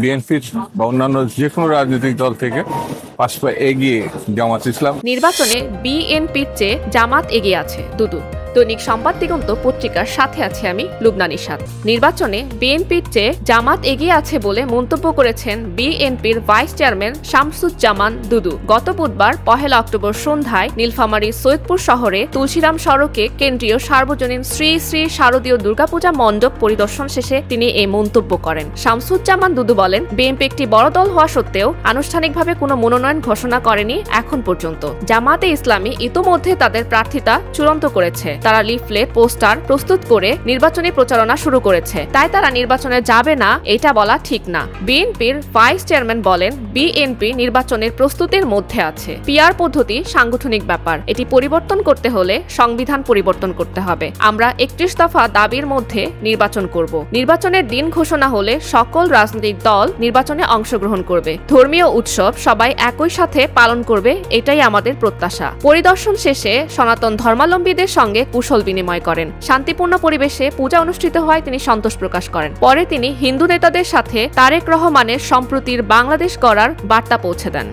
BNP বা অন্যান্য যে কোনো রাজনৈতিক দল থেকে 5 পা এগিয়ে জামাত ইসলাম। নির্বাচনে বিএনপির চেয়ে জামাত এগিয়ে আছে দুদু। দৈনিক সংবাদ দিগন্ত পত্রিকার সাথে আছে আমি লুবনা নিশাত। নির্বাচনে বিএনপির চেয়ে জামাত এগিয়ে আছে বলে মন্তব্য করেছেন বিএনপির ভাইস চেয়ারম্যান শামসুজ্জামান দুদু। গত বুধবার 1 অক্টোবর সন্ধ্যায় নীলফামারীর সৈয়দপুর শহরে তুলসীরাম সড়কে কেন্দ্রীয় সার্বজনীন শ্রী শ্রী শারদীয় দুর্গাপূজা মণ্ডপ পরিদর্শন শেষে তিনি এই মন্তব্য করেন। শামসুজ্জামান দুদু বলেন, বিএনপি একটি বড় দল হওয়া সত্ত্বেও আনুষ্ঠানিকভাবে কোনো মনোনয়ন ঘোষণা করেনি এখন পর্যন্ত। জামাতে ইসলামী ইতোমধ্যে তাদের প্রার্থিতা চূড়ান্ত করেছে। তারা লিফলেট, পোস্টার প্রস্তুত করে নির্বাচনী প্রচারণা শুরু করেছে। তাই তারা নির্বাচনে যাবে না এটা বলা ঠিক না। বিএনপির ভাইস চেয়ারম্যান বলেন, বিএনপি নির্বাচনের প্রস্তুতির মধ্যে আছে। পিআর পদ্ধতি সাংগঠনিক ব্যাপার, এটি পরিবর্তন করতে হলে সংবিধান পরিবর্তন করতে হবে। আমরা 31 দফা দাবির মধ্যে নির্বাচন করব। নির্বাচনের দিন ঘোষণা হলে সকল রাজনৈতিক দল নির্বাচনে অংশগ্রহণ করবে। ধর্মীয় উৎসব সবাই একই সাথে পালন করবে, এটাই আমাদের প্রত্যাশা। পরিদর্শন শেষে সনাতন ধর্মাবলম্বীদের সঙ্গে কুশল বিনিময় করেন। শান্তিপূর্ণ পরিবেশে পূজা অনুষ্ঠিত হয় তিনি সন্তোষ প্রকাশ করেন। পরে তিনি হিন্দু নেতাদের সাথে তারেক রহমানের সম্প্রতির বাংলাদেশ গড়ার বার্তা পৌঁছে দেন।